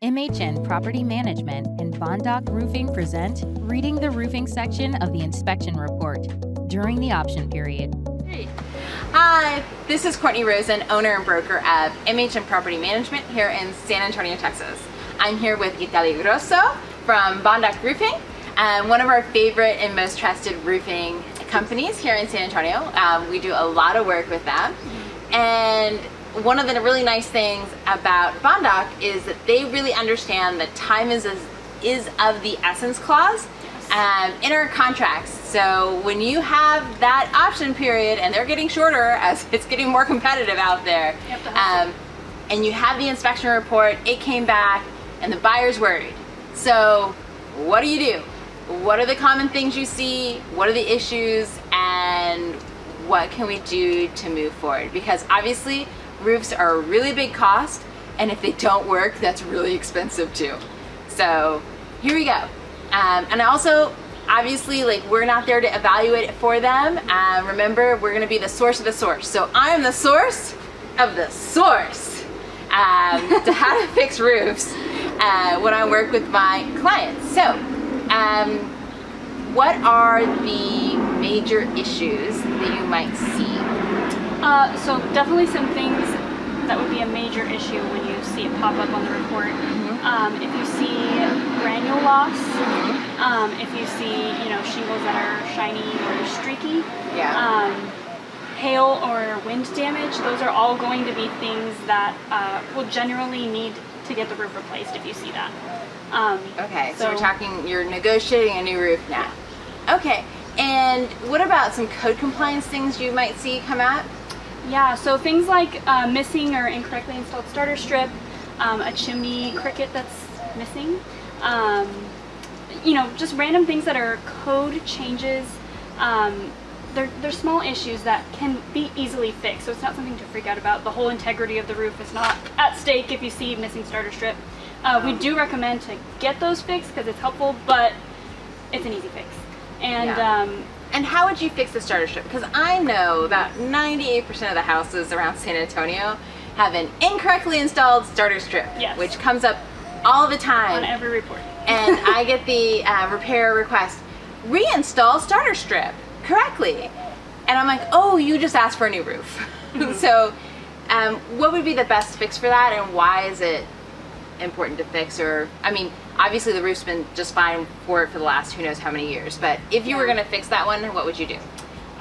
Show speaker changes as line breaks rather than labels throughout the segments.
MHN Property Management and Bondoc Roofing present reading the roofing section of the inspection report during the option period.
Hi, this is Courtney Rosen, owner and broker of MHN Property Management here in San Antonio, Texas. I'm here with Italia Grosso from Bondoc Roofing, one of our favorite and most trusted roofing companies here in San Antonio. We do a lot of work with them, and one of the really nice things about Bondoc is that they really understand that time is of the essence clause in our contracts. So when you have that option period and they're getting shorter as it's getting more competitive out there, and you have the inspection report, it came back and the buyer's worried. So what do? What are the common things you see? What are the issues? And what can we do to move forward? Because obviously roofs are a really big cost, and if they don't work, that's really expensive too. So here we go. And also, obviously, we're not there to evaluate it for them. Remember, we're gonna be the source of the source. So I am the source of the source to how to fix roofs when I work with my clients. So what are the major issues that you might see?
So definitely some things that would be a major issue when you see it pop up on the report. If you see granule loss, if you see shingles that are shiny or streaky, hail or wind damage, those are all going to be things that will generally need to get the roof replaced if you see that.
Okay, so you're negotiating a new roof now. Yeah. Okay, and what about some code compliance things you might see come out?
Yeah, so things like missing or incorrectly installed starter strip, a chimney cricket that's missing, just random things that are code changes. They're small issues that can be easily fixed, so it's not something to freak out about. The whole integrity of the roof is not at stake if you see missing starter strip. We do recommend to get those fixed because it's helpful, but it's an easy fix.
And how would you fix the starter strip? Because I know that 98% of the houses around San Antonio have an incorrectly installed starter strip, which comes up all the time.
On every report.
And I get the repair request, reinstall starter strip correctly. And I'm like, oh, you just asked for a new roof. So what would be the best fix for that, and why is it important to fix? Or, I mean, obviously the roof's been just fine for the last who knows how many years, but if you were going to fix that one, what would you do?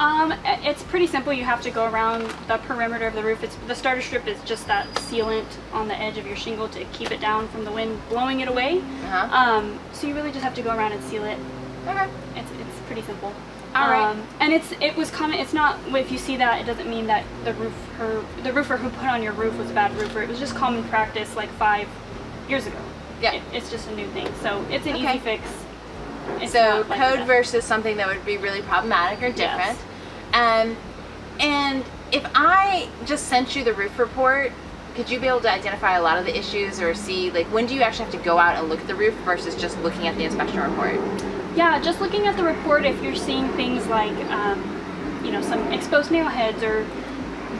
It's pretty simple. You have to go around the perimeter of the roof. The starter strip is just that sealant on the edge of your shingle to keep it down from the wind blowing it away. So you really just have to go around and seal it.
Okay.
It's pretty simple.
All right.
And it was common. It's not, if you see that, it doesn't mean that the roofer who put on your roof was a bad roofer. It was just common practice like 5 years ago.
Yeah.
It's just a new thing. So it's an easy fix. It's
so code versus something that would be really problematic or different.
Yes.
And if I just sent you the roof report, could you be able to identify a lot of the issues, or see, when do you actually have to go out and look at the roof versus just looking at the inspection report?
Yeah, just looking at the report, if you're seeing things like, some exposed nail heads or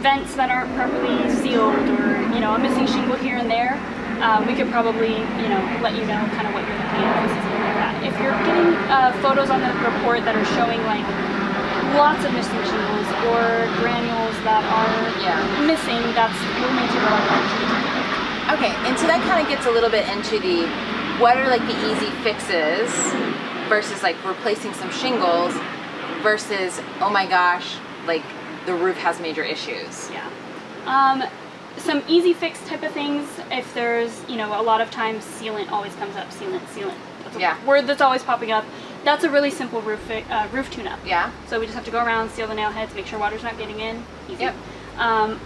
vents that aren't properly sealed, or, a missing shingle here and there, we could probably, let you know kind of what you're looking at versus something like that. If you're getting photos on the report that are showing lots of missing shingles or granules that are missing, we'll need to go out.
Okay, and so that kind of gets a little bit into what are the easy fixes versus replacing some shingles versus, oh my gosh, the roof has major issues.
Yeah. Some easy fix type of things, if there's, a lot of times sealant always comes up, sealant. That's a word that's always popping up. That's a really simple roof tune-up. Yeah. So we just have to go around, seal the nail heads, make sure water's not getting in. Easy. Yep.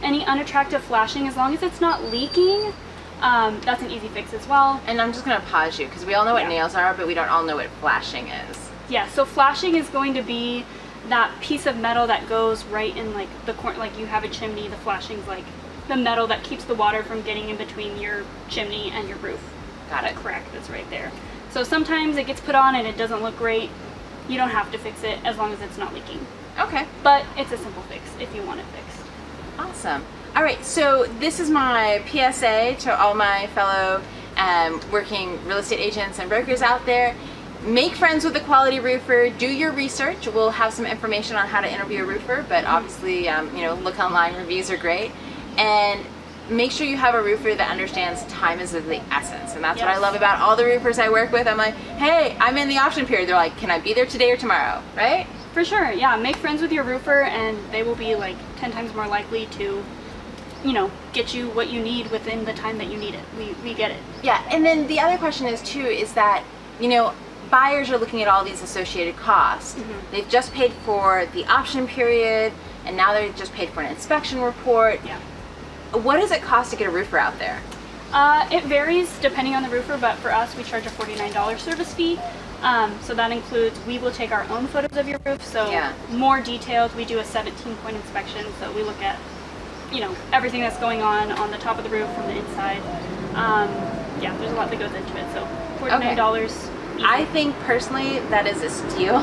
Any unattractive flashing, as long as it's not leaking, that's an easy fix as well. And
I'm just going to pause you, because we all know what nails are, but we don't all know what flashing is.
Yeah, so flashing is going to be that piece of metal that goes right in the corner, you have a chimney, the flashing's the metal that keeps the water from getting in between your chimney and your roof.
Got it.
Correct, that's right there. So sometimes it gets put on and it doesn't look great. You don't have to fix it as long as it's not leaking.
Okay.
But it's a simple fix if you want it fixed.
Awesome. All right, so this is my PSA to all my fellow working real estate agents and brokers out there. Make friends with a quality roofer. Do your research. We'll have some information on how to interview a roofer, but obviously, look online. Reviews are great, and make sure you have a roofer that understands time is of the essence. And that's what I love about all the roofers I work with. I'm like, hey, I'm in the option period. They're like, can I be there today or tomorrow? Right?
For sure, yeah. Make friends with your roofer, and they will be like 10 times more likely to, get you what you need within the time that you need it. We get it.
Yeah, and then the other question is too, is that, buyers are looking at all these associated costs. They've just paid for the option period, and now they've just paid for an inspection report.
Yeah.
What does it cost to get a roofer out there?
It varies depending on the roofer, but for us, we charge a $49 service fee. So that includes, we will take our own photos of your roof, so more detailed. We do a 17-point inspection, so we look at, everything that's going on the top of the roof from the inside. There's a lot that goes into it, so $49. Easy.
I think personally that is a steal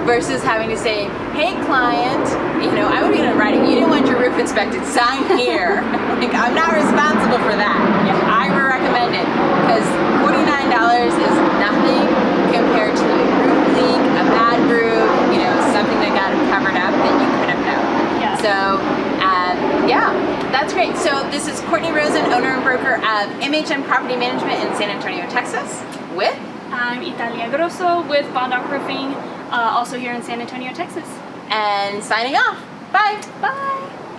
versus having to say, hey client, I would get in writing, you didn't want your roof inspected, sign here. Like, I'm not responsible for that. I would recommend it because $49 is nothing compared to a roof leak, a bad roof, something that got covered up that you could have known. So, that's great. So this is Courtney Rosen, owner and broker of MHM Property Management in San Antonio, Texas, with
I'm Italia Grosso with Bondoc Roofing, also here in San Antonio, Texas.
And signing off. Bye.
Bye.